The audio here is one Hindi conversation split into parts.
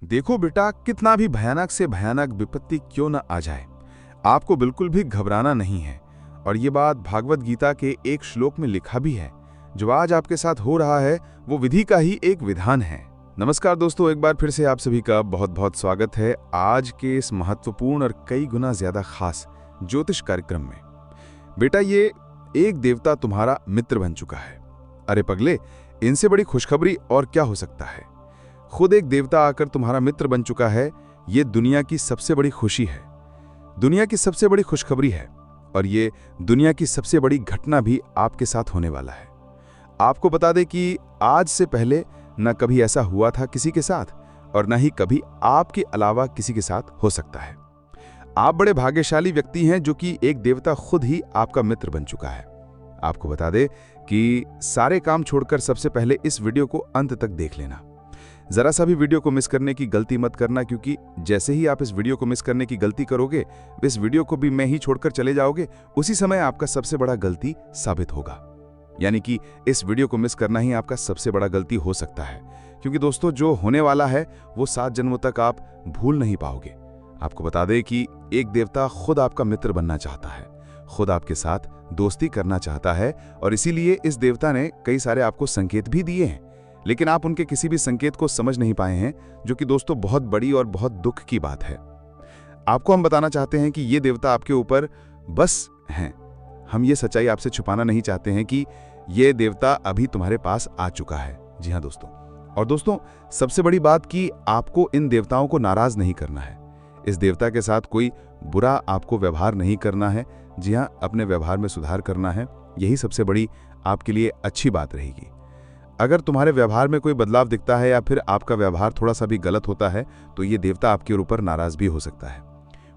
देखो बेटा, कितना भी भयानक से भयानक विपत्ति क्यों न आ जाए, आपको बिल्कुल भी घबराना नहीं है। और ये बात भागवत गीता के एक श्लोक में लिखा भी है। जो आज आपके साथ हो रहा है वो विधि का ही एक विधान है। नमस्कार दोस्तों, एक बार फिर से आप सभी का बहुत बहुत स्वागत है आज के इस महत्वपूर्ण और कई गुना ज्यादा खास ज्योतिष कार्यक्रम में। बेटा, ये एक देवता तुम्हारा मित्र बन चुका है। अरे पगले, इनसे बड़ी खुशखबरी और क्या हो सकता है। खुद एक देवता आकर तुम्हारा मित्र बन चुका है। ये दुनिया की सबसे बड़ी खुशी है, दुनिया की सबसे बड़ी खुशखबरी है, और ये दुनिया की सबसे बड़ी घटना भी आपके साथ होने वाला है। आपको बता दें कि आज से पहले न कभी ऐसा हुआ था किसी के साथ, और न ही कभी आपके अलावा किसी के साथ हो सकता है। आप बड़े भाग्यशाली व्यक्ति हैं जो कि एक देवता खुद ही आपका मित्र बन चुका है। आपको बता दें कि सारे काम छोड़कर सबसे पहले इस वीडियो को अंत तक देख लेना। जरा सा भी वीडियो को मिस करने की गलती मत करना, क्योंकि जैसे ही आप इस वीडियो को मिस करने की गलती करोगे, इस वीडियो को भी मैं ही छोड़कर चले जाओगे, उसी समय आपका सबसे बड़ा गलती साबित होगा। यानी कि इस वीडियो को मिस करना ही आपका सबसे बड़ा गलती हो सकता है, क्योंकि दोस्तों जो होने वाला है वो 7 जन्मों तक आप भूल नहीं पाओगे। आपको बता दें कि एक देवता खुद आपका मित्र बनना चाहता है, खुद आपके साथ दोस्ती करना चाहता है, और इसीलिए इस देवता ने कई सारे आपको संकेत भी दिए हैं, लेकिन आप उनके किसी भी संकेत को समझ नहीं पाए हैं, जो कि दोस्तों बहुत बड़ी और बहुत दुख की बात है। आपको हम बताना चाहते हैं कि ये देवता आपके ऊपर बस हैं। हम ये सच्चाई आपसे छुपाना नहीं चाहते हैं कि ये देवता अभी तुम्हारे पास आ चुका है। जी हाँ दोस्तों, और दोस्तों सबसे बड़ी बात कि आपको इन देवताओं को नाराज नहीं करना है। इस देवता के साथ कोई बुरा आपको व्यवहार नहीं करना है। जी हाँ, अपने व्यवहार में सुधार करना है। यही सबसे बड़ी आपके लिए अच्छी बात रहेगी। अगर तुम्हारे व्यवहार में कोई बदलाव दिखता है या फिर आपका व्यवहार थोड़ा सा भी गलत होता है, तो ये देवता आपके ऊपर नाराज भी हो सकता है।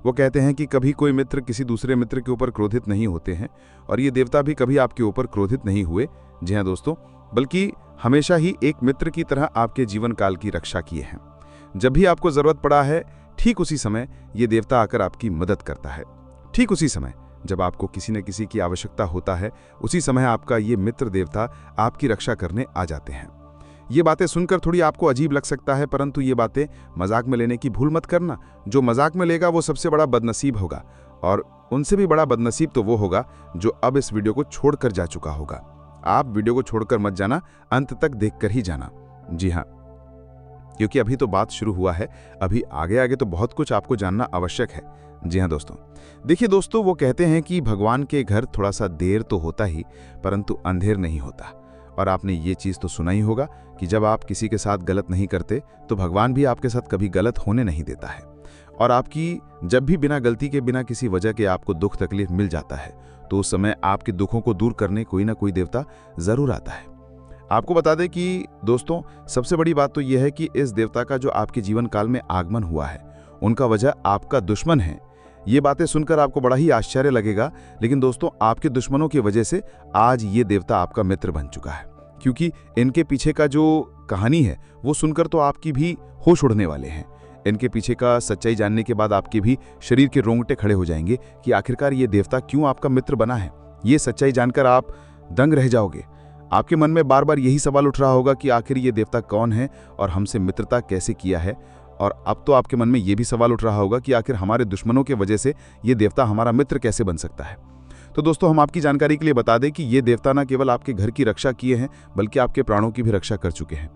वो कहते हैं कि कभी कोई मित्र किसी दूसरे मित्र के ऊपर क्रोधित नहीं होते हैं, और ये देवता भी कभी आपके ऊपर क्रोधित नहीं हुए। जी हाँ दोस्तों, बल्कि हमेशा ही एक मित्र की तरह आपके जीवन काल की रक्षा किए हैं। जब भी आपको जरूरत पड़ा है, ठीक उसी समय ये देवता आकर आपकी मदद करता है। ठीक उसी समय जब आपको किसी न किसी की आवश्यकता होता है, उसी समय आपका ये मित्र देवता आपकी रक्षा करने आ जाते हैं। ये बातें सुनकर थोड़ी आपको अजीब लग सकता है, परंतु ये बातें मजाक में लेने की भूल मत करना। जो मजाक में लेगा वो सबसे बड़ा बदनसीब होगा, और उनसे भी बड़ा बदनसीब तो वो होगा जो अब इस वीडियो को छोड़कर जा चुका होगा। आप वीडियो को छोड़कर मत जाना, अंत तक देखकर ही जाना। जी हाँ, क्योंकि अभी तो बात शुरू हुआ है, अभी आगे आगे तो बहुत कुछ आपको जानना आवश्यक है। जी हाँ दोस्तों, देखिए दोस्तों, वो कहते हैं कि भगवान के घर थोड़ा सा देर तो होता ही, परंतु अंधेर नहीं होता। और आपने ये चीज़ तो सुना ही होगा कि जब आप किसी के साथ गलत नहीं करते, तो भगवान भी आपके साथ कभी गलत होने नहीं देता है। और आपकी जब भी बिना गलती के, बिना किसी वजह के आपको दुख तकलीफ मिल जाता है, तो उस समय आपके दुखों को दूर करने कोई ना कोई देवता जरूर आता है। आपको बता दें कि दोस्तों सबसे बड़ी बात तो यह है कि इस देवता का जो आपके जीवन काल में आगमन हुआ है, उनका वजह आपका दुश्मन है। ये बातें सुनकर आपको बड़ा ही आश्चर्य लगेगा, लेकिन दोस्तों आपके दुश्मनों की वजह से आज ये देवता आपका मित्र बन चुका है। क्योंकि इनके पीछे का जो कहानी है वो सुनकर तो आपकी भी होश उड़ने वाले हैं। इनके पीछे का सच्चाई जानने के बाद आपके भी शरीर के रोंगटे खड़े हो जाएंगे कि आखिरकार ये देवता क्यों आपका मित्र बना है। ये सच्चाई जानकर आप दंग रह जाओगे। आपके मन में बार बार यही सवाल उठ रहा होगा कि आखिर ये देवता कौन है और हमसे मित्रता कैसे किया है। और अब तो आपके मन में ये भी सवाल उठ रहा होगा कि आखिर हमारे दुश्मनों के वजह से ये देवता हमारा मित्र कैसे बन सकता है। तो दोस्तों हम आपकी जानकारी के लिए बता दें कि ये देवता न केवल आपके घर की रक्षा किए हैं, बल्कि आपके प्राणों की भी रक्षा कर चुके हैं।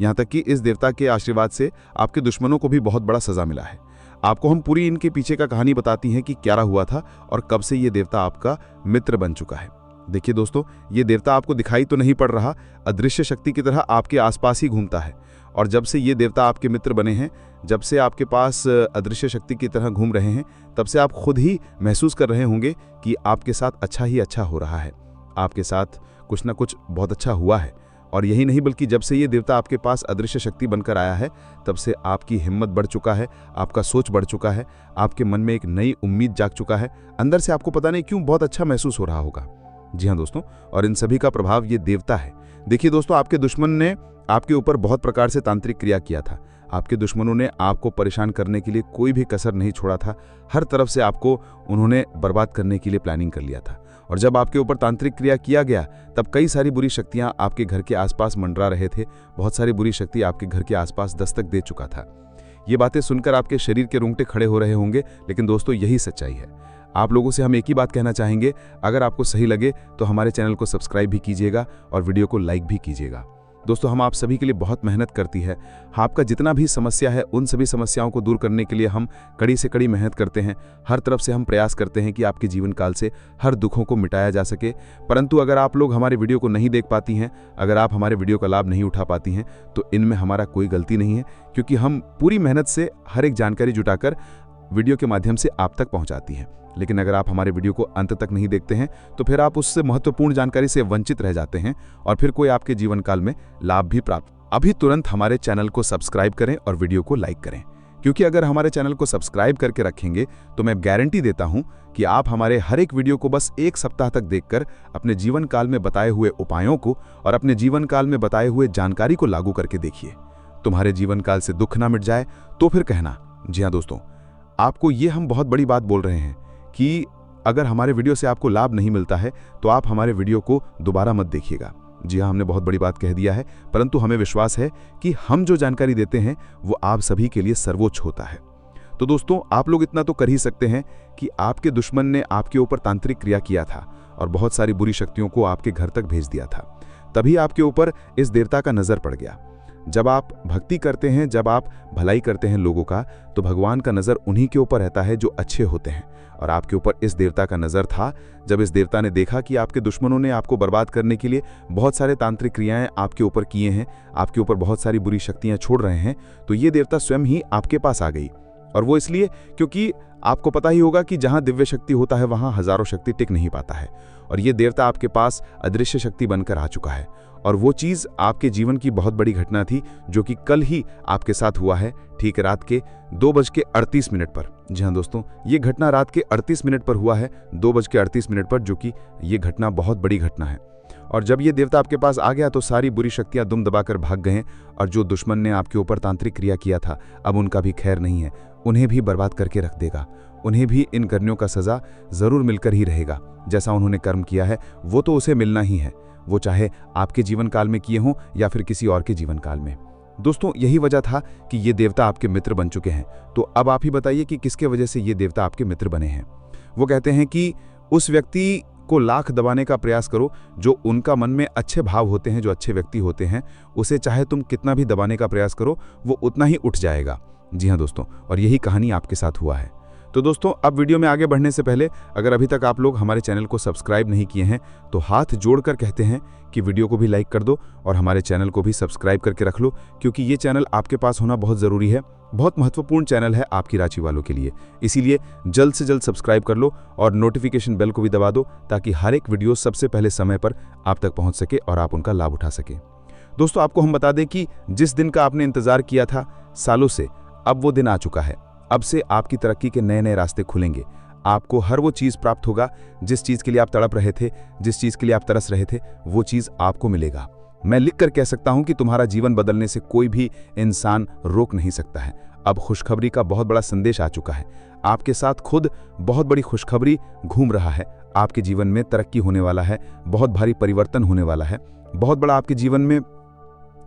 यहाँ तक कि इस देवता के आशीर्वाद से आपके दुश्मनों को भी बहुत बड़ा सजा मिला है। आपको हम पूरी इनके पीछे का कहानी बताती हैं कि क्या हुआ था और कब से ये देवता आपका मित्र बन चुका है। देखिए दोस्तों, ये देवता आपको दिखाई तो नहीं पड़ रहा, अदृश्य शक्ति की तरह आपके आसपास ही घूमता है। और जब से ये देवता आपके मित्र बने हैं, जब से आपके पास अदृश्य शक्ति की तरह घूम रहे हैं, तब से आप खुद ही महसूस कर रहे होंगे कि आपके साथ अच्छा ही अच्छा हो रहा है। आपके साथ कुछ ना कुछ बहुत अच्छा हुआ है। और यही नहीं, बल्कि जब से ये देवता आपके पास अदृश्य शक्ति बनकर आया है, तब से आपकी हिम्मत बढ़ चुका है, आपका सोच बढ़ चुका है, आपके मन में एक नई उम्मीद जाग चुका है। अंदर से आपको पता नहीं क्यों बहुत अच्छा महसूस हो रहा होगा। जी हाँ दोस्तों, और इन सभी का प्रभाव ये देवता है। देखिए दोस्तों, आपके दुश्मन ने आपके ऊपर बहुत प्रकार से तांत्रिक क्रिया किया था। आपके दुश्मनों ने आपको परेशान करने के लिए कोई भी कसर नहीं छोड़ा था। हर तरफ से आपको उन्होंने बर्बाद करने के लिए प्लानिंग कर लिया था। और जब आपके ऊपर तांत्रिक क्रिया किया गया, तब कई सारी बुरी शक्तियां आपके घर के आसपास मंडरा रहे थे। बहुत सारी बुरी शक्ति आपके घर के आसपास दस्तक दे चुका था। ये बातें सुनकर आपके शरीर के रोंगटे खड़े हो रहे होंगे, लेकिन दोस्तों यही सच्चाई है। आप लोगों से हम एक ही बात कहना चाहेंगे, अगर आपको सही लगे तो हमारे चैनल को सब्सक्राइब भी कीजिएगा और वीडियो को लाइक भी कीजिएगा। दोस्तों, हम आप सभी के लिए बहुत मेहनत करती है। आपका जितना भी समस्या है, उन सभी समस्याओं को दूर करने के लिए हम कड़ी से कड़ी मेहनत करते हैं। हर तरफ से हम प्रयास करते हैं कि आपके जीवन काल से हर दुखों को मिटाया जा सके। परंतु अगर आप लोग हमारे वीडियो को नहीं देख पाती हैं, अगर आप हमारे वीडियो का लाभ नहीं उठा पाती हैं, तो इनमें हमारा कोई गलती नहीं है, क्योंकि हम पूरी मेहनत से हर एक जानकारी जुटाकर वीडियो के माध्यम से आप तक पहुंचाती हैं। लेकिन अगर आप हमारे वीडियो को अंत तक नहीं देखते हैं, तो फिर आप उससे महत्वपूर्ण जानकारी से वंचित रह जाते हैं और फिर कोई आपके जीवन काल में लाभ भी प्राप्त। अभी तुरंत हमारे चैनल को सब्सक्राइब करें और वीडियो को लाइक करें, क्योंकि अगर हमारे चैनल को सब्सक्राइब करके रखेंगे तो मैं गारंटी देता हूं कि आप हमारे हर एक वीडियो को बस 1 सप्ताह तक देखकर अपने जीवन काल में बताए हुए उपायों को और अपने जीवन काल में बताए हुए जानकारी को लागू करके देखिए। तुम्हारे जीवन काल से दुख ना मिट जाए तो फिर कहना। जी हाँ दोस्तों, आपको ये हम बहुत बड़ी बात बोल रहे हैं कि अगर हमारे वीडियो से आपको लाभ नहीं मिलता है तो आप हमारे वीडियो को दोबारा मत देखिएगा। जी हाँ, हमने बहुत बड़ी बात कह दिया है, परंतु हमें विश्वास है कि हम जो जानकारी देते हैं वो आप सभी के लिए सर्वोच्च होता है। तो दोस्तों, आप लोग इतना तो कर ही सकते हैं कि आपके दुश्मन ने आपके ऊपर तांत्रिक क्रिया किया था और बहुत सारी बुरी शक्तियों को आपके घर तक भेज दिया था। तभी आपके ऊपर इस देवता का नजर पड़ गया। जब आप भक्ति करते हैं, जब आप भलाई करते हैं लोगों का, तो भगवान का नजर उन्हीं के ऊपर रहता है जो अच्छे होते हैं। और आपके ऊपर इस देवता का नजर था। जब इस देवता ने देखा कि आपके दुश्मनों ने आपको बर्बाद करने के लिए बहुत सारे तांत्रिक क्रियाएं आपके ऊपर किए हैं, आपके ऊपर बहुत सारी बुरी शक्तियां छोड़ रहे हैं, तो ये देवता स्वयं ही आपके पास आ गई। और वो इसलिए क्योंकि आपको पता ही होगा कि जहां दिव्य शक्ति होता है वहां हजारों शक्ति टिक नहीं पाता है। और ये देवता आपके पास अदृश्य शक्ति बनकर आ चुका है। और वो चीज आपके जीवन की बहुत बड़ी घटना थी, जो कि कल ही आपके साथ हुआ है, ठीक रात के 2:38 पर। जी हाँ दोस्तों, ये घटना रात के 38 मिनट पर हुआ है, 2:38 पर, जो कि ये घटना बहुत बड़ी घटना है। और जब ये देवता आपके पास आ गया तो सारी बुरी शक्तियां दुम दबाकर भाग गए। और जो दुश्मन ने आपके ऊपर तांत्रिक क्रिया किया था, अब उनका भी खैर नहीं है, उन्हें भी बर्बाद करके रख देगा। उन्हें भी इन करनियों का सजा जरूर मिलकर ही रहेगा। जैसा उन्होंने कर्म किया है वो तो उसे मिलना ही है, वो चाहे आपके जीवन काल में किए हों या फिर किसी और के जीवन काल में। दोस्तों, यही वजह था कि ये देवता आपके मित्र बन चुके हैं। तो अब आप ही बताइए कि किसके वजह से ये देवता आपके मित्र बने हैं। वो कहते हैं कि उस व्यक्ति को लाख दबाने का प्रयास करो जो उनका मन में अच्छे भाव होते हैं, जो अच्छे व्यक्ति होते हैं, उसे चाहे तुम कितना भी दबाने का प्रयास करो, वो उतना ही उठ जाएगा। जी हाँ दोस्तों, और यही कहानी आपके साथ हुआ है। तो दोस्तों, अब वीडियो में आगे बढ़ने से पहले अगर अभी तक आप लोग हमारे चैनल को सब्सक्राइब नहीं किए हैं तो हाथ जोड़कर कहते हैं कि वीडियो को भी लाइक कर दो और हमारे चैनल को भी सब्सक्राइब करके रख लो, क्योंकि ये चैनल आपके पास होना बहुत ज़रूरी है। बहुत महत्वपूर्ण चैनल है आपकी राशि वालों के लिए। इसीलिए जल्द से जल्द सब्सक्राइब कर लो और नोटिफिकेशन बेल को भी दबा दो, ताकि हर एक वीडियो सबसे पहले समय पर आप तक पहुँच सके और आप उनका लाभ उठा सके। दोस्तों, आपको हम बता दें कि जिस दिन का आपने इंतजार किया था सालों से, अब वो दिन आ चुका है। अब से आपकी तरक्की के नए नए रास्ते खुलेंगे। आपको हर वो चीज़ प्राप्त होगा जिस चीज़ के लिए आप तड़प रहे थे, जिस चीज़ के लिए आप तरस रहे थे, वो चीज़ आपको मिलेगा। मैं लिख कर कह सकता हूं कि तुम्हारा जीवन बदलने से कोई भी इंसान रोक नहीं सकता है। अब खुशखबरी का बहुत बड़ा संदेश आ चुका है। आपके साथ खुद बहुत बड़ी खुशखबरी घूम रहा है। आपके जीवन में तरक्की होने वाला है, बहुत भारी परिवर्तन होने वाला है, बहुत बड़ा आपके जीवन में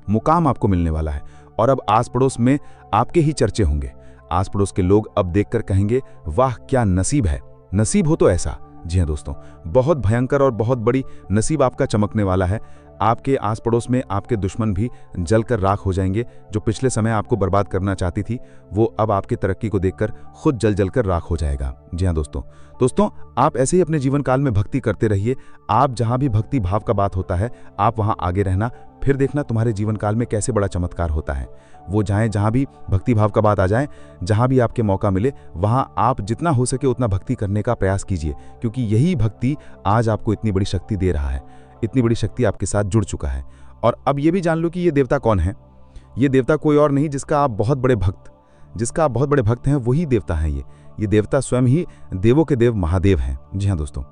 मुकाम आपको मिलने वाला है। और अब आस पड़ोस में आपके ही चर्चे होंगे। आस पड़ोस के लोग अब देखकर कहेंगे, वाह क्या नसीब है, नसीब हो तो ऐसा। जी हाँ दोस्तों, बहुत भयंकर और बहुत बड़ी नसीब आपका चमकने वाला है। आपके आस पड़ोस में आपके दुश्मन भी जलकर राख हो जाएंगे। जो पिछले समय आपको बर्बाद करना चाहती थी, वो अब आपकी तरक्की को देखकर खुद जल जलकर राख हो जाएगा। जी हाँ दोस्तों, आप ऐसे ही अपने जीवन काल में भक्ति करते रहिए। आप जहाँ भी भक्ति भाव का बात होता है, आप वहाँ आगे रहना, फिर देखना तुम्हारे जीवन काल में कैसे बड़ा चमत्कार होता है। वो जहाँ भी भक्ति भाव का बात आ जाए, जहाँ भी आपके मौका मिले, वहाँ आप जितना हो सके उतना भक्ति करने का प्रयास कीजिए, क्योंकि यही भक्ति आज आपको इतनी बड़ी शक्ति दे रहा है। इतनी बड़ी शक्ति आपके साथ जुड़ चुका है। और अब ये भी जान लो कि ये देवता कौन है। ये देवता कोई और नहीं, जिसका आप बहुत बड़े भक्त हैं, वही देवता है। ये देवता स्वयं ही देवों के देव महादेव हैं। जी हाँ दोस्तों,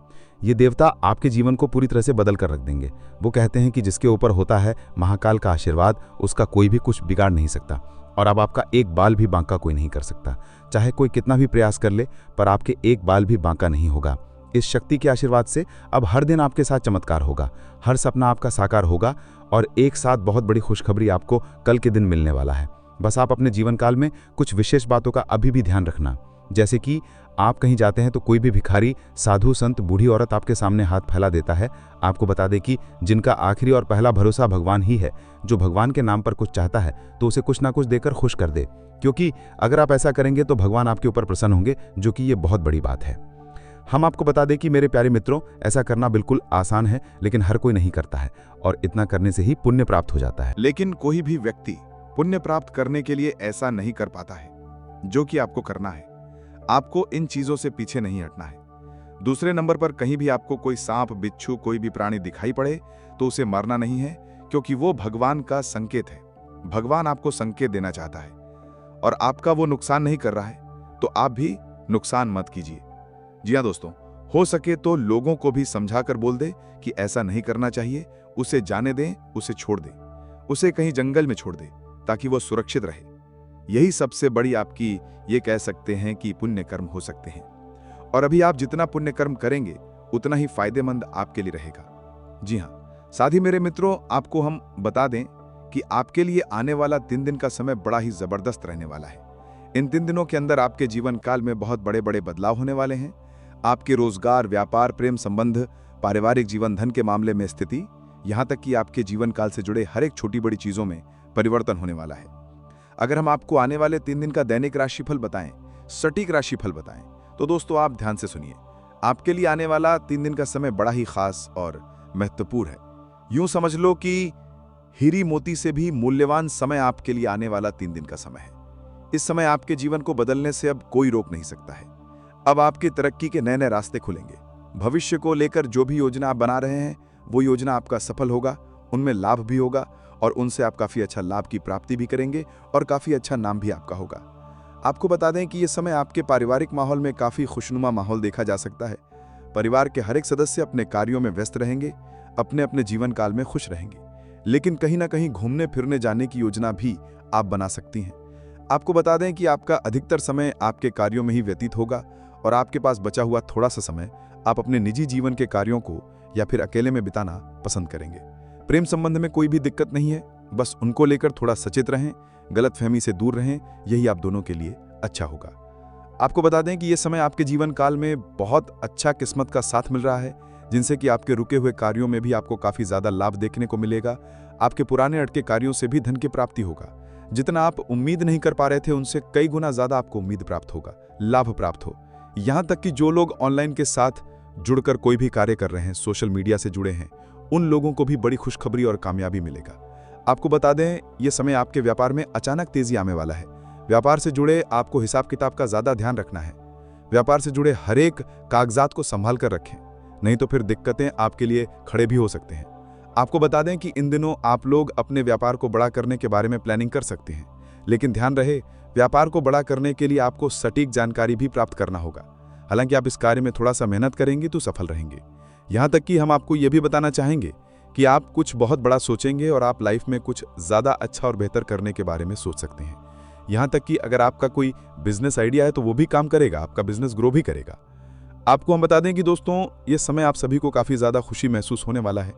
ये देवता आपके जीवन को पूरी तरह से बदल कर रख देंगे। वो कहते हैं कि जिसके ऊपर होता है महाकाल का आशीर्वाद, उसका कोई भी कुछ बिगाड़ नहीं सकता। और अब आपका एक बाल भी बांका कोई नहीं कर सकता। चाहे कोई कितना भी प्रयास कर ले, पर आपके एक बाल भी बांका नहीं होगा। इस शक्ति के आशीर्वाद से अब हर दिन आपके साथ चमत्कार होगा, हर सपना आपका साकार होगा और एक साथ बहुत बड़ी खुशखबरी आपको कल के दिन मिलने वाला है। बस आप अपने जीवन काल में कुछ विशेष बातों का अभी भी ध्यान रखना, जैसे कि आप कहीं जाते हैं तो कोई भी भिखारी, साधु, संत, बूढ़ी औरत आपके सामने हाथ फैला देता है। आपको बता दें कि जिनका आखिरी और पहला भरोसा भगवान ही है, जो भगवान के नाम पर कुछ चाहता है तो उसे कुछ ना कुछ देकर खुश कर दे, क्योंकि अगर आप ऐसा करेंगे तो भगवान आपके ऊपर प्रसन्न होंगे, जो कि ये बहुत बड़ी बात है। हम आपको बता दें कि मेरे प्यारे मित्रों, ऐसा करना बिल्कुल आसान है, लेकिन हर कोई नहीं करता है, और इतना करने से ही पुण्य प्राप्त हो जाता है। लेकिन कोई भी व्यक्ति पुण्य प्राप्त करने के लिए ऐसा नहीं कर पाता है जो कि आपको करना है। आपको इन चीजों से पीछे नहीं हटना है। दूसरे नंबर पर, कहीं भी आपको कोई सांप, बिच्छू, कोई भी प्राणी दिखाई पड़े तो उसे मारना नहीं है, क्योंकि वो भगवान का संकेत है। भगवान आपको संकेत देना चाहता है और आपका वो नुकसान नहीं कर रहा है, तो आप भी नुकसान मत कीजिए। जी हाँ दोस्तों, हो सके तो लोगों को भी समझाकर बोल दे कि ऐसा नहीं करना चाहिए। उसे जाने दें, उसे छोड़ दें, उसे कहीं जंगल में छोड़ दें ताकि वो सुरक्षित रहे। यही सबसे बड़ी आपकी, ये कह सकते हैं कि पुण्य कर्म हो सकते हैं। और अभी आप जितना पुण्य कर्म करेंगे उतना ही फायदेमंद आपके लिए रहेगा। जी हाँ, साथ ही मेरे मित्रों, आपको हम बता दें कि आपके लिए आने वाला 3 दिन का समय बड़ा ही जबरदस्त रहने वाला है। इन 3 दिनों के अंदर आपके जीवन काल में बहुत बड़े बड़े बदलाव होने वाले हैं। आपके रोजगार, व्यापार, प्रेम संबंध, पारिवारिक जीवन, धन के मामले में स्थिति, यहां तक कि आपके जीवन काल से जुड़े हर एक छोटी बड़ी चीजों में परिवर्तन होने वाला है। अगर हम आपको आने वाले 3 दिन का दैनिक राशिफल बताएं, सटीक राशिफल बताएं, तो दोस्तों आप ध्यान से सुनिए। आपके लिए आने वाला 3 दिन का समय बड़ा ही खास और महत्वपूर्ण है। यूं समझ लो कि हीरी मोती से भी मूल्यवान समय आपके लिए आने वाला 3 दिन का समय है। इस समय आपके जीवन को बदलने से अब कोई रोक नहीं सकता है। अब आपकी तरक्की के नए नए रास्ते खुलेंगे। भविष्य को लेकर जो भी योजना आप बना रहे हैं, वो योजना आपका सफल होगा, उनमें लाभ भी होगा और उनसे आप काफी अच्छा लाभ की प्राप्ति भी करेंगे और काफी अच्छा नाम भी आपका होगा। आपको बता दें कि यह समय आपके पारिवारिक माहौल में काफी खुशनुमा माहौल देखा जा सकता है। परिवार के हर एक सदस्य अपने कार्यों में व्यस्त रहेंगे, अपने अपने जीवन काल में खुश रहेंगे, लेकिन कहीं ना कहीं घूमने फिरने जाने की योजना भी आप बना सकती हैं। आपको बता दें कि आपका अधिकतर समय आपके कार्यों में ही व्यतीत होगा और आपके पास बचा हुआ थोड़ा सा समय आप अपने निजी जीवन के कार्यों को या फिर अकेले में बिताना पसंद करेंगे। प्रेम संबंध में कोई भी दिक्कत नहीं है, बस उनको लेकर थोड़ा सचेत रहें, गलतफहमी से दूर रहें, यही आप दोनों के लिए अच्छा होगा। आपको बता दें कि यह समय आपके जीवन काल में बहुत अच्छा किस्मत का साथ मिल रहा है, जिनसे कि आपके रुके हुए कार्यों में भी आपको काफी ज्यादा लाभ देखने को मिलेगा। आपके पुराने अटके कार्यों से भी धन की प्राप्ति होगा। जितना आप उम्मीद नहीं कर पा रहे थे, उनसे कई गुना ज्यादा आपको उम्मीद प्राप्त होगा, लाभ प्राप्त हो। यहां तक कि जो लोग ऑनलाइन के साथ जुड़कर कोई भी कार्य कर रहे हैं, सोशल मीडिया से जुड़े हैं, उन लोगों को भी बड़ी खुशखबरी और कामयाबी मिलेगा। आपको बता दें, यह समय आपके व्यापार में अचानक तेजी आने वाला है। व्यापार से जुड़े आपको हिसाब किताब का ज्यादा ध्यान रखना है। व्यापार से जुड़े हर एक कागजात को संभाल कर रखें, नहीं तो फिर दिक्कतें आपके लिए खड़े भी हो सकते हैं। आपको बता दें कि इन दिनों आप लोग अपने व्यापार को बड़ा करने के बारे में प्लानिंग कर सकते हैं, लेकिन ध्यान रहे, व्यापार को बड़ा करने के लिए आपको सटीक जानकारी भी प्राप्त करना होगा। हालांकि आप इस कार्य में थोड़ा सा मेहनत करेंगे तो सफल रहेंगे। यहां तक कि हम आपको यह भी बताना चाहेंगे कि आप कुछ बहुत बड़ा सोचेंगे और आप लाइफ में कुछ ज्यादा अच्छा और बेहतर करने के बारे में सोच सकते हैं। यहां तक कि अगर आपका कोई बिजनेस आइडिया है तो वो भी काम करेगा, आपका बिजनेस ग्रो भी करेगा। आपको हम बता दें कि दोस्तों, ये समय आप सभी को काफी ज्यादा खुशी महसूस होने वाला है।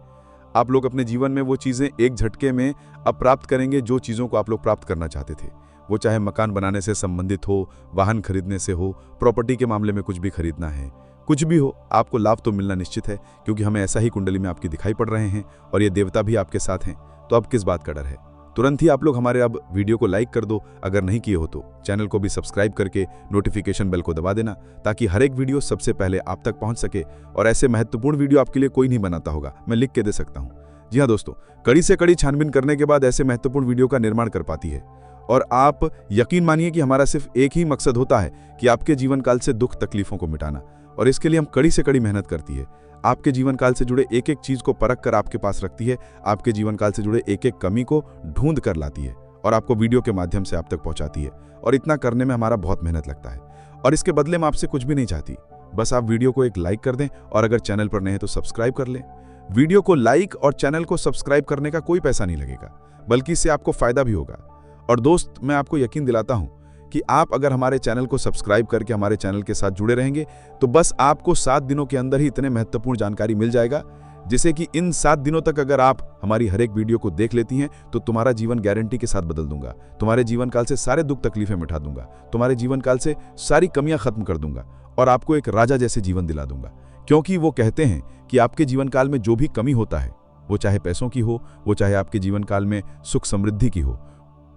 आप लोग अपने जीवन में वो चीजें एक झटके में अब प्राप्त करेंगे जो चीजों को आप लोग प्राप्त करना चाहते थे। वो चाहे मकान बनाने से संबंधित हो, वाहन खरीदने से हो, प्रॉपर्टी के मामले में कुछ भी खरीदना है, कुछ भी हो, आपको लाभ तो मिलना निश्चित है, क्योंकि हमें ऐसा ही कुंडली में आपकी दिखाई पड़ रहे हैं और ये देवता भी आपके साथ हैं। तो अब किस बात का डर है? तुरंत ही आप लोग हमारे अब वीडियो को लाइक कर दो, अगर नहीं किए हो तो चैनल को भी सब्सक्राइब करके नोटिफिकेशन बेल को दबा देना, ताकि हर एक वीडियो सबसे पहले आप तक पहुंच सके। और ऐसे महत्वपूर्ण वीडियो आपके लिए कोई नहीं बनाता होगा, मैं लिख के दे सकता हूं। जी हाँ दोस्तों, कड़ी से कड़ी छानबीन करने के बाद ऐसे महत्वपूर्ण वीडियो का निर्माण कर पाती है। और आप यकीन मानिए कि हमारा सिर्फ एक ही मकसद होता है कि आपके जीवन काल से दुख तकलीफों को मिटाना, और इसके लिए हम कड़ी से कड़ी मेहनत करती है। आपके जीवन काल से जुड़े एक एक चीज को परख कर आपके पास रखती है, आपके जीवन काल से जुड़े एक एक कमी को ढूंढ कर लाती है और आपको वीडियो के माध्यम से आप तक पहुंचाती है। और इतना करने में हमारा बहुत मेहनत लगता है, और इसके बदले में आपसे कुछ भी नहीं चाहती। बस आप वीडियो को एक लाइक कर दें, और अगर चैनल पर नए हैं तो सब्सक्राइब कर लें। वीडियो को लाइक और चैनल को सब्सक्राइब करने का कोई पैसा नहीं लगेगा, बल्कि इससे आपको फायदा भी होगा। और दोस्त, मैं आपको यकीन दिलाता हूं कि आप अगर हमारे चैनल को सब्सक्राइब करके हमारे चैनल के साथ जुड़े रहेंगे तो बस आपको 7 दिनों के अंदर ही इतने महत्वपूर्ण जानकारी मिल जाएगा, जिसे कि इन 7 दिनों तक अगर आप हमारी हर एक वीडियो को देख लेती हैं तो तुम्हारा जीवन गारंटी के साथ बदल दूंगा। तुम्हारे जीवन काल से सारे दुख तकलीफें मिटा दूंगा, तुम्हारे जीवन काल से सारी कमियां खत्म कर दूंगा और आपको एक राजा जैसे जीवन दिला दूंगा। क्योंकि वो कहते हैं कि आपके जीवन काल में जो भी कमी होता है, वो चाहे पैसों की हो, वो चाहे आपके जीवन काल में सुख समृद्धि की हो,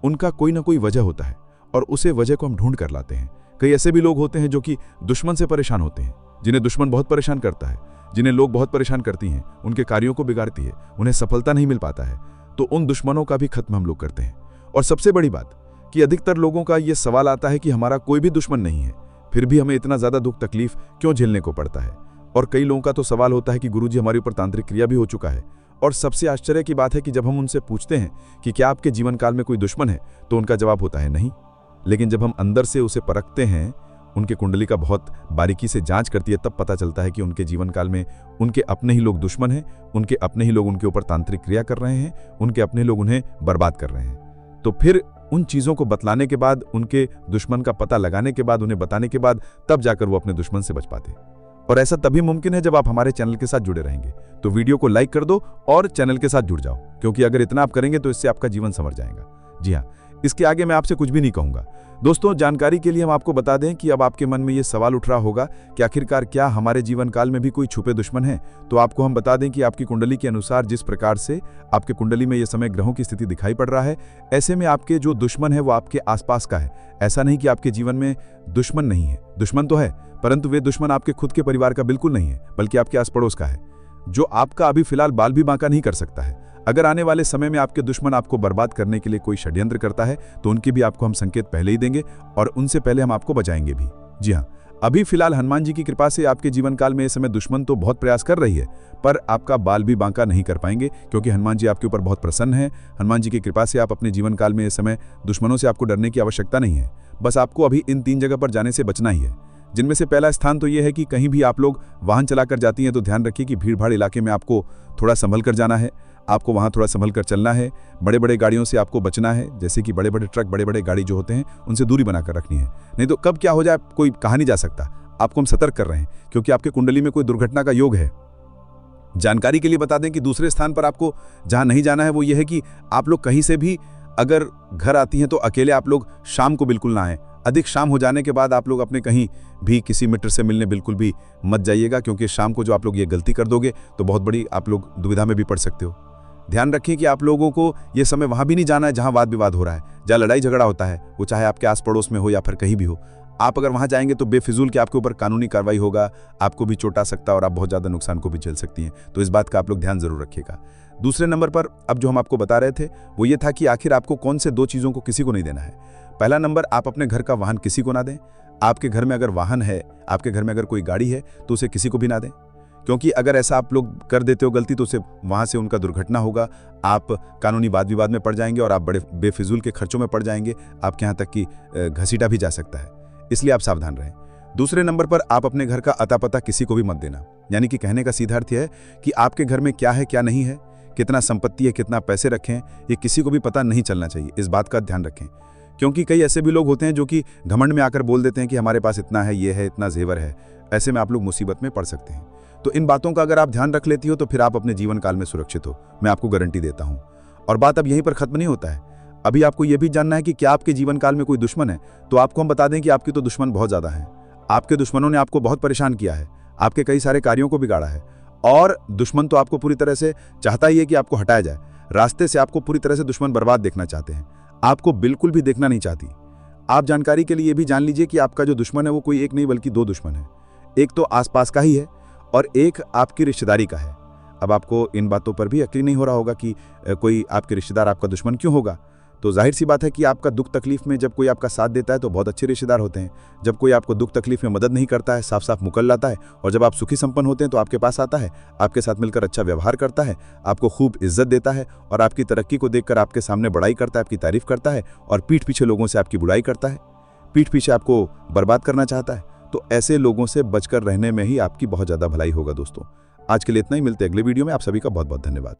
उनका कोई ना कोई वजह होता है और उसे वजह को हम ढूंढ कर लाते हैं। कई ऐसे भी लोग होते हैं जो कि दुश्मन से परेशान होते हैं, जिन्हें दुश्मन बहुत परेशान करता है, जिन्हें लोग बहुत परेशान करती हैं, उनके कार्यों को बिगाड़ती है, उन्हें सफलता नहीं मिल पाता है, तो उन दुश्मनों का भी खत्म हम लोग करते हैं। और सबसे बड़ी बात कि अधिकतर लोगों का ये सवाल आता है कि हमारा कोई भी दुश्मन नहीं है, फिर भी हमें इतना ज्यादा दुख तकलीफ क्यों झेलने को पड़ता है। और कई लोगों का तो सवाल होता है कि गुरुजी हमारे ऊपर तांत्रिक क्रिया भी हो चुका है। और सबसे आश्चर्य की बात है कि जब हम उनसे पूछते हैं कि क्या आपके जीवन काल में कोई दुश्मन है, तो उनका जवाब होता है नहीं। लेकिन जब हम अंदर से उसे परखते हैं, उनके कुंडली का बहुत बारीकी से जांच करती है, तब पता चलता है कि उनके जीवन काल में उनके अपने ही लोग दुश्मन हैं, उनके अपने ही लोग उनके ऊपर तांत्रिक क्रिया कर रहे हैं, उनके अपने लोग उन्हें बर्बाद कर रहे हैं। तो फिर उन चीजों को बतलाने के बाद, उनके दुश्मन का पता लगाने के बाद, उन्हें बताने के बाद, तब जाकर वो अपने दुश्मन से बच पाते। और ऐसा तभी मुमकिन है जब आप हमारे चैनल के साथ जुड़े रहेंगे। तो वीडियो को लाइक कर दो और चैनल के साथ जुड़ जाओ, क्योंकि अगर इतना आप करेंगे तो इससे आपका जीवन संवर जाएगा। जी हाँ, इसके आगे मैं आपसे कुछ भी नहीं कहूंगा। दोस्तों, जानकारी के लिए हम आपको बता दें कि अब आपके मन में ये सवाल उठ रहा होगा कि आखिरकार क्या हमारे जीवन काल में भी कोई छुपे दुश्मन है। तो आपको हम बता दें कि आपकी कुंडली के अनुसार जिस प्रकार से आपके कुंडली में ये समय ग्रहों की स्थिति दिखाई पड़ रहा है, ऐसे में आपके जो दुश्मन है वो आपके आसपास का है। ऐसा नहीं कि आपके जीवन में दुश्मन नहीं है, दुश्मन तो है, परंतु वे दुश्मन आपके खुद के परिवार का बिल्कुल नहीं है, बल्कि आपके आस पड़ोस का है, जो आपका अभी फिलहाल बाल भी बांका नहीं कर सकता है। अगर आने वाले समय में आपके दुश्मन आपको बर्बाद करने के लिए कोई षड्यंत्र करता है, तो उनके भी आपको हम संकेत पहले ही देंगे और उनसे पहले हम आपको बचाएंगे भी। जी हाँ, अभी फिलहाल हनुमान जी की कृपा से आपके जीवन काल में इस समय दुश्मन तो बहुत प्रयास कर रही है, पर आपका बाल भी बांका नहीं कर पाएंगे, क्योंकि हनुमान जी आपके ऊपर बहुत प्रसन्न है। हनुमान जी की कृपा से आप अपने जीवन काल में इस समय दुश्मनों से आपको डरने की आवश्यकता नहीं है। बस आपको अभी इन 3 जगह पर जाने से बचना ही है, जिनमें से पहला स्थान तो यह है कि कहीं भी आप लोग वाहन चलाकर जाती हैं तो ध्यान रखिए कि भीड़ भाड़ इलाके में आपको थोड़ा संभल कर जाना है, आपको वहां थोड़ा संभल कर चलना है। बड़े बड़े गाड़ियों से आपको बचना है, जैसे कि बड़े बड़े ट्रक, बड़े बड़े गाड़ी जो होते हैं, उनसे दूरी बनाकर रखनी है, नहीं तो कब क्या हो जाए कोई कहा नहीं जा सकता। आपको हम सतर्क कर रहे हैं, क्योंकि आपके कुंडली में कोई दुर्घटना का योग है। जानकारी के लिए बता दें कि दूसरे स्थान पर आपको जहां नहीं जाना है वो ये है कि आप लोग कहीं से भी अगर घर आती हैं तो अकेले आप लोग शाम को बिल्कुल ना आएं। अधिक शाम हो जाने के बाद आप लोग अपने कहीं भी किसी मित्र से मिलने बिल्कुल भी मत जाइएगा, क्योंकि शाम को जो आप लोग ये गलती कर दोगे तो बहुत बड़ी आप लोग दुविधा में भी पड़ सकते हो। ध्यान रखिए कि आप लोगों को ये समय वहां भी नहीं जाना है जहां वाद विवाद हो रहा है, जहां लड़ाई झगड़ा होता है, वो चाहे आपके आस पड़ोस में हो या फिर कहीं भी हो। आप अगर वहां जाएंगे तो बेफिजूल के आपके ऊपर कानूनी कार्रवाई होगा, आपको भी चोट आ सकता है और आप बहुत ज्यादा नुकसान को भी झेल सकती हैं। तो इस बात का आप लोग ध्यान जरूर रखिएगा। दूसरे नंबर पर अब जो हम आपको बता रहे थे वो ये था कि आखिर आपको कौन से 2 चीजों को किसी को नहीं देना है। पहला नंबर, आप अपने घर का वाहन किसी को ना दें। आपके घर में अगर वाहन है, आपके घर में अगर कोई गाड़ी है, तो उसे किसी को भी ना दें, क्योंकि अगर ऐसा आप लोग कर देते हो गलती तो उसे वहां से उनका दुर्घटना होगा, आप कानूनी वाद विवाद में पड़ जाएंगे और आप बड़े बेफिजूल के खर्चों में पड़ जाएंगे, आपके यहाँ तक कि घसीटा भी जा सकता है। इसलिए आप सावधान रहें। दूसरे नंबर पर, आप अपने घर का अता पता किसी को भी मत देना। यानी कि कहने का सीधा अर्थ है कि आपके घर में क्या है क्या नहीं है, कितना संपत्ति है, कितना पैसे रखें, ये किसी को भी पता नहीं चलना चाहिए। इस बात का ध्यान रखें, क्योंकि कई ऐसे भी लोग होते हैं जो कि घमंड में आकर बोल देते हैं कि हमारे पास इतना है, ये है, इतना जेवर है। ऐसे में आप लोग मुसीबत में पड़ सकते हैं। तो इन बातों का अगर आप ध्यान रख लेती हो तो फिर आप अपने जीवन काल में सुरक्षित हो, मैं आपको गारंटी देता हूं। और बात अब यहीं पर खत्म नहीं होता है। अभी आपको यह भी जानना है कि क्या आपके जीवन काल में कोई दुश्मन है। तो आपको हम बता दें कि आपकी तो दुश्मन बहुत ज्यादा है। आपके दुश्मनों ने आपको बहुत परेशान किया है, आपके कई सारे कार्यों को बिगाड़ा है, और दुश्मन तो आपको पूरी तरह से चाहता ही है कि आपको हटाया जाए रास्ते से। आपको पूरी तरह से दुश्मन बर्बाद देखना चाहते हैं, आपको बिल्कुल भी देखना नहीं चाहती। आप जानकारी के लिए ये भी जान लीजिए कि आपका जो दुश्मन है वो कोई एक नहीं बल्कि 2 दुश्मन है। एक तो आसपास का ही है और एक आपकी रिश्तेदारी का है। अब आपको इन बातों पर भी यकीन नहीं हो रहा होगा कि कोई आपके रिश्तेदार आपका दुश्मन क्यों होगा। तो जाहिर सी बात है कि आपका दुख तकलीफ में जब कोई आपका साथ देता है तो बहुत अच्छे रिश्तेदार होते हैं। जब कोई आपको दुख तकलीफ में मदद नहीं करता है, साफ साफ मुकर लाता है, और जब आप सुखी संपन्न होते हैं तो आपके पास आता है, आपके साथ मिलकर अच्छा व्यवहार करता है, आपको खूब इज्जत देता है, और आपकी तरक्की को देखकर आपके सामने बड़ाई करता है, आपकी तारीफ करता है, और पीठ पीछे लोगों से आपकी बुराई करता है, पीठ पीछे आपको बर्बाद करना चाहता है। तो ऐसे लोगों से बचकर रहने में ही आपकी बहुत ज्यादा भलाई होगा। दोस्तों, आज के लिए इतना ही। मिलते हैं अगले वीडियो में। आप सभी का बहुत बहुत धन्यवाद।